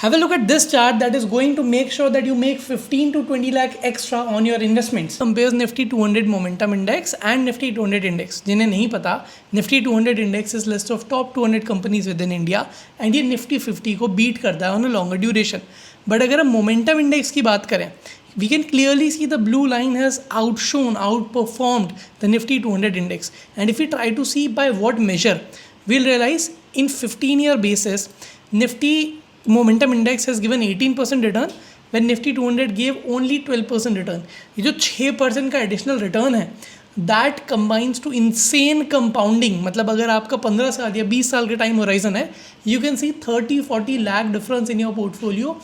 Have a look at this chart that is going to make sure that you make 15 to 20 lakh extra on your investments. Compares Nifty 200 momentum index and Nifty 200 index. जिन्हें नहीं पता, Nifty 200 index is list of top 200 companies within India and ये Nifty 50 को beat करता है on a longer duration. But अगर हम momentum index की बात करें, we can clearly see the blue line has outperformed the Nifty 200 index. And if we try to see by what measure, we'll realize in 15-year basis, Nifty momentum index has given 18% return when Nifty 200 gave only 12% return. ये जो 6% का additional return है, that combines to insane compounding. मतलब अगर आपका 15 साल या 20 साल का time horizon है, you can see 30-40 lakh difference in your portfolio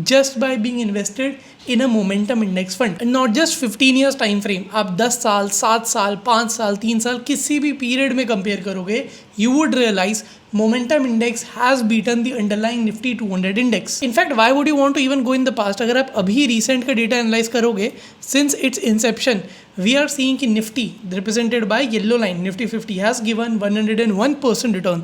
just by being invested in a momentum index fund. And not just 15 years time frame. आप 10 साल, 7 साल, 5 साल, 3 साल किसी भी period में compare करोगे, you would realize momentum index has beaten the underlying Nifty 200 index. In fact, why would you want to even go in the past? अगर आप अभी recent का data analyze करोगे, since its inception, we are seeing कि Nifty represented by yellow line, Nifty 50 has given 101% return.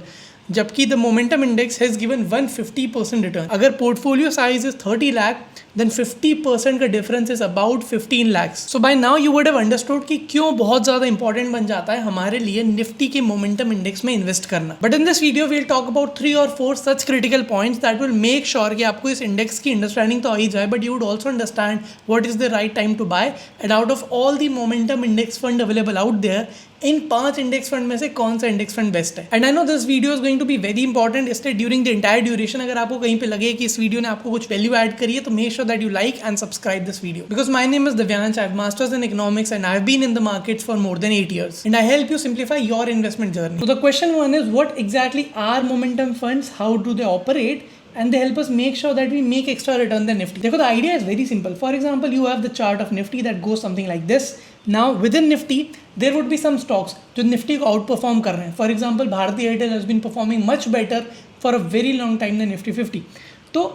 जबकि the momentum index has given 150% return. अगर portfolio size is 30 lakh, then 50% का difference is about 15 lakhs. So by now you would have understood कि क्यों बहुत ज़्यादा important बन जाता है हमारे लिए Nifty के momentum index में invest करना. But in this video we'll talk about 3 or 4 such critical points that will make sure कि आपको इस index की understanding तो आ ही जाए, but you would also understand what is the right time to buy, and out of all the momentum index fund available out there, इन 5 index fund में से कौन सा इंडेक्स फंड बेस्ट है. And I know this video is going to be very important, इसलिए during the entire duration अगर आपको कहीं पे लगे कि इस वीडियो ने आपको कुछ वैल्यू ऐड करी है, तो make sure that you like and subscribe this video. Because my name is Divyansh, I have masters in economics and I have been in the markets for more than 8 years and I help you simplify your investment journey. So the question one is, what exactly are momentum funds, how do they operate, and they help us make sure that we make extra return than Nifty. देखो, the idea is very simple. For example, you have the chart of Nifty that goes something like this. Now within Nifty there would be some stocks जो Nifty को outperform कर रहे हैं. For example, Bharti Airtel has been performing much better for a very long time than Nifty 50. तो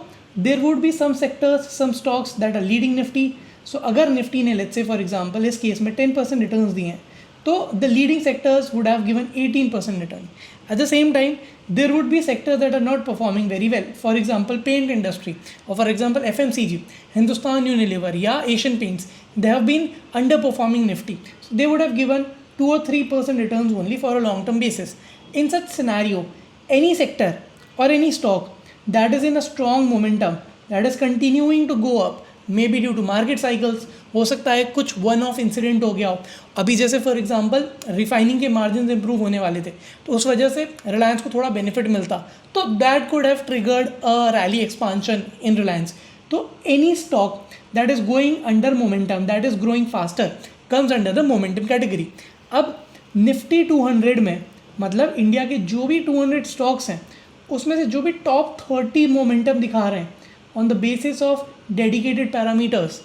there would be some sectors, some stocks that are leading Nifty. So अगर Nifty ने let's say for example इस case में 10% returns दिए हैं, तो the leading sectors would have given 18% return. At the same time, there would be sectors that are not performing very well. For example, paint industry, or for example, FMCG, Hindustan Unilever, या Asian Paints, they have been underperforming Nifty. So they would have given 2 or 3% returns only for a long-term basis. In such scenario, any sector or any stock that is in a strong momentum, that is continuing to go up, may be due to market cycles, हो सकता है कुछ one of incident हो गया हो. अभी जैसे for example refining के मार्जिन इंप्रूव होने वाले थे, तो उस वजह से रिलायंस को थोड़ा बेनिफिट मिलता, तो that could have triggered a rally expansion in Reliance. तो any stock that is going under momentum, that is growing faster, comes under the momentum category. अब निफ्टी 200 में मतलब इंडिया के जो भी 200 स्टॉक्स हैं, उसमें से जो भी टॉप 30 मोमेंटम दिखा रहे हैं on the basis of dedicated parameters,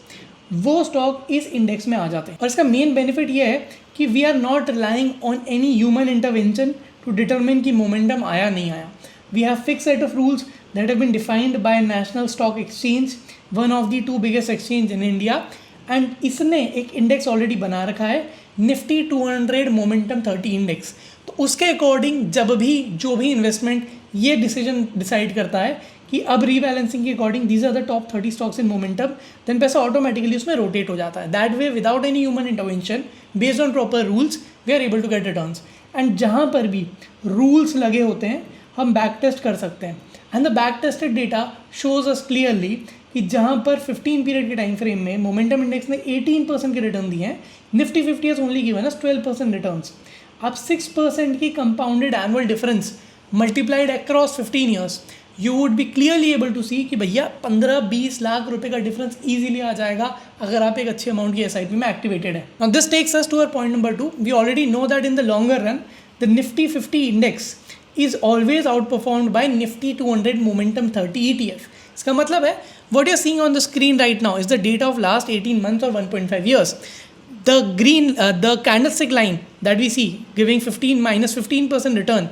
वो स्टॉक इस इंडेक्स में आ जाते हैं. और इसका मेन बेनिफिट ये है कि we are not relying on any human intervention to determine कि मोमेंटम आया नहीं आया. We have fix set of rules that have been defined by National Stock Exchange, one of the 2 biggest exchange in India, and इसने एक index already बना रखा है, Nifty 200 momentum 30 index. तो उसके अकॉर्डिंग जब भी जो भी इन्वेस्टमेंट ये डिसीजन डिसाइड करता है कि अब रीबैलेंसिंग के according these are the top 30 stocks in momentum, then पैसा ऑटोमेटिकली उसमें रोटेट हो जाता है. That way without any human intervention, based on proper rules, we are able to get returns. And जहाँ पर भी रूल्स लगे होते हैं हम बैक टेस्ट कर सकते हैं, and the back tested data shows us clearly कि जहाँ पर 15 पीरियड के टाइम फ्रेम में मोमेंटम इंडेक्स ने 18% के रिटर्न दिए हैं, Nifty 50 has only given us 12% returns. अब 6% की compounded annual difference multiplied across 15 years, you would be clearly able to see कि भैया 15-20 लाख रुपए का डिफरेंस ईजिली आ जाएगा अगर आप एक अच्छे अमाउंट की एसआईपी में एक्टिवेटेड है. Now this takes us to our point number 2. We already know that in the longer run the Nifty 50 index is always outperformed by Nifty 200 momentum 30 ETF. इसका मतलब है what you're seeing on the screen right now is the data of last 18 months or 1.5 years. The green, the candlestick line that we see giving 15% return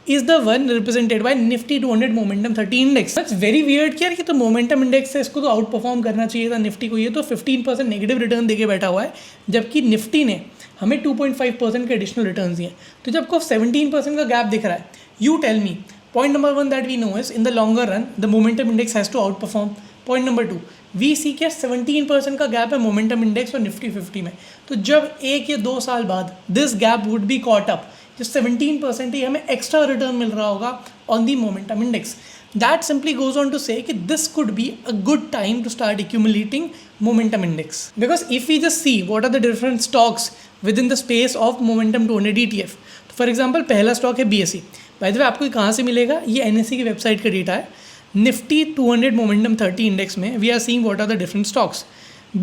is the one represented by Nifty 200 Momentum 30 Index. That's very weird कि यार ये तो Momentum Index है, इसको तो out perform करना चाहिए था निफ्टी को, ये तो 15% नेगेटिव रिटर्न देके बैठा हुआ है, जबकि निफ्टी ने हमें 2.5% के एडिशनल रिटर्न दिए. तो जब को 17% का गैप दिख रहा है, you tell me Point number 1 that we know is in the longer run the momentum index has to outperform. Point number 2, we सी के 17% का गैप है मोमेंटम इंडेक्स और निफ्टी 50 में. तो जब 1 या 2 साल बाद this gap would be caught up, जो 17% ही हमें एक्स्ट्रा रिटर्न मिल रहा होगा on the momentum index. That simply goes on to say कि this could be a good time to start accumulating momentum index. Because if we just see what are the different stocks within the space of momentum 200 ETF. तो for example पहला stock है BSE. By the way आपको कहाँ से मिलेगा, ये NSE की website का डेटा है. निफ्टी 200 मोमेंटम 30 इंडेक्स में we are seeing what are the different stocks.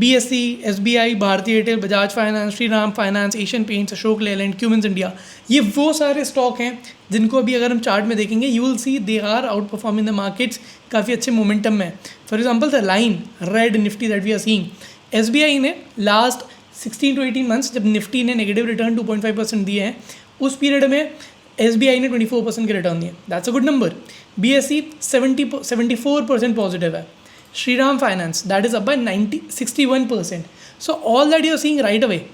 BSE, SBI, Bhartiya Airtel, Bajaj Finance, Shriram Finance, Asian Paints, Ashok Leyland, Cummins India. ये वो सारे स्टॉक हैं जिनको अभी अगर हम चार्ट में देखेंगे you will see they are outperforming the markets, काफ़ी अच्छे मोमेंटम में. For example the line red Nifty that we are seeing, SBI ने लास्ट 16 to 18 मंथ्स जब निफ्टी ने नेगेटिव रिटर्न 2.5% दिए हैं, उस पीरियड में SBI ने 24% के रिटर्न दिए. That's a good number. BSE 74% positive है. Shriram finance that is up by 61%. So all that you are seeing right away.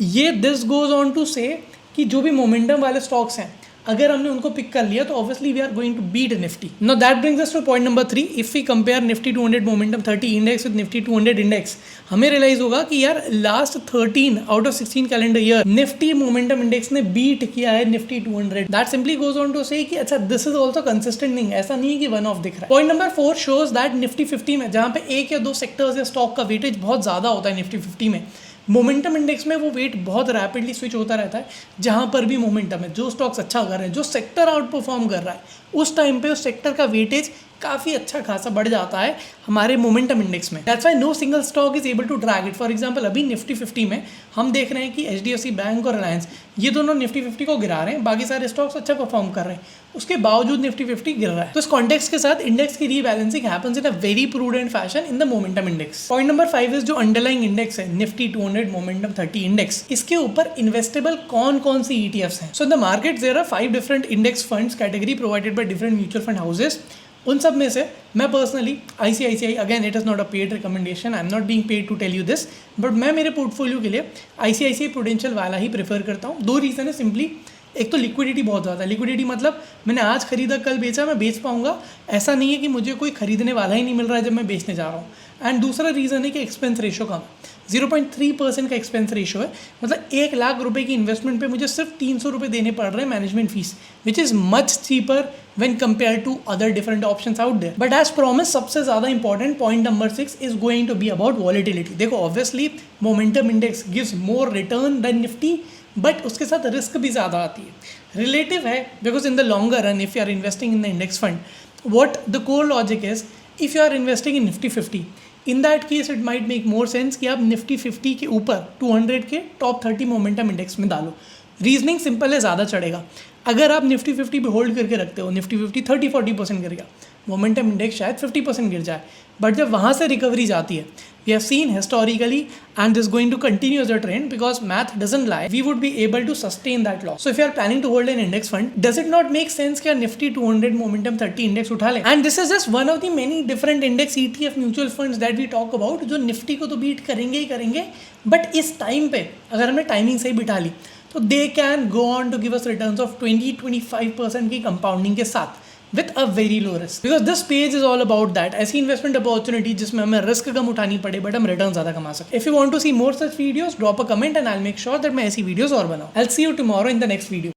ये this goes on to say कि जो भी मोमेंटम वाले स्टॉक्स हैं अगर हमने उनको पिक कर लिया तो obviously we are going to beat Nifty. Now that brings us to point number 3. If we compare Nifty 200 momentum 30 index with Nifty 200 index, हमें रियलाइज होगा कि यार last 13 out of 16 calendar year Nifty momentum index ने beat किया है Nifty 200. That simply goes on to say कि अच्छा this is also consistent नहीं, ऐसा नहीं है कि वन ऑफ दिख रहा है. Point number 4 shows that Nifty 50 में जहाँ पे 1 या 2 सेक्टर्स या स्टॉक का वेटेज बहुत ज़्यादा होता है निफ्टी 50 में, मोमेंटम इंडेक्स में वो वेट बहुत रैपिडली स्विच होता रहता है. जहाँ पर भी मोमेंटम है, जो स्टॉक्स अच्छा कर रहे हैं, जो सेक्टर आउट परफॉर्म कर रहा है, उस टाइम पे उस सेक्टर का वेटेज काफ़ी अच्छा खासा बढ़ जाता है हमारे मोमेंटम इंडेक्स में. That's why no single stock is able to drag it. For example अभी निफ्टी 50 में हम देख रहे हैं कि HDFC बैंक और रिलायंस ये दोनों निफ्टी 50 को गिरा रहे हैं, बाकी सारे स्टॉक्स अच्छा परफॉर्म कर रहे हैं, उसके बावजूद निफ्टी 50 गिर रहा है. तो इस कॉन्टेक्स्ट के साथ इंडेक्स की rebalancing happens in a very prudent fashion in the momentum index. Point number 5 is जो अंडरलाइंग इंडेक्स है निफ्टी 200 मोमेंटम 30 इंडेक्स, इसके ऊपर इन्वेस्टेबल कौन कौन सी ETFs हैं. So in the market there are 5 different index funds category provided by different mutual fund houses. उन सब में से मैं personally ICICI, again it is not a paid recommendation, I am not being paid to tell you this, but मैं मेरे portfolio के लिए ICICI prudential वाला ही प्रेफर करता हूँ. 2 रीज़न है सिंपली. एक तो लिक्विडिटी बहुत ज़्यादा है. लिक्विडिटी मतलब मैंने आज खरीदा कल बेचा, मैं बेच पाऊंगा, ऐसा नहीं है कि मुझे कोई खरीदने वाला ही नहीं मिल रहा है जब मैं बेचने जा रहा हूँ. एंड दूसरा रीज़न है कि एक्सपेंस रेशो कम है. 0.3% का एक्सपेंस रेशो है. मतलब 1 लाख रुपए की इन्वेस्टमेंट पे मुझे सिर्फ 300 रुपये देने पड़ रहे हैं management fees, which is much cheaper when compared to other different options out there. But as promised, सबसे ज़्यादा important point number 6 is going to be about volatility. देखो obviously momentum index gives more return than Nifty, but उसके साथ risk भी ज़्यादा आती है. Relative है because in the longer run if you are investing in the index fund, what the core logic is, if you are investing in Nifty 50, in that case it might make more sense कि आप Nifty 50 के ऊपर 200 के top 30 momentum index में डालो. Reasoning simple है, ज़्यादा चढ़ेगा. अगर आप निफ्टी 50 पे होल्ड करके रखते हो, निफ्टी 50 30-40% गिर गया, मोमेंटम इंडेक्स शायद 50% गिर जाए. बट जब वहाँ से रिकवरी जाती है, we have seen historically and this going to continue as a trend because math doesn't lie, we would be able to sustain that loss. So if you are planning to hold an index fund, does it not make sense कि Nifty 200 momentum 30 index उठा लें. And this is just one of the many different index ETF mutual funds that we talk about, जो Nifty को तो beat करेंगे ही करेंगे, but इस time पे अगर हमने टाइमिंग सही बिठा ली तो they can go on to give us returns of 20-25% की कंपाउंडिंग के साथ with a very low risk. Because this page is all about that. ऐसी इन्वेस्टमेंट अपॉर्चुनिटी जिसमें हमें रिस्क कम उठानी पड़े बट हम रिटर्न ज़्यादा कमा सकें. If you want to see more such videos, drop a comment and I'll make sure that मैं ऐसी वीडियोस और बनाऊँ. I'll see you tomorrow in the next video.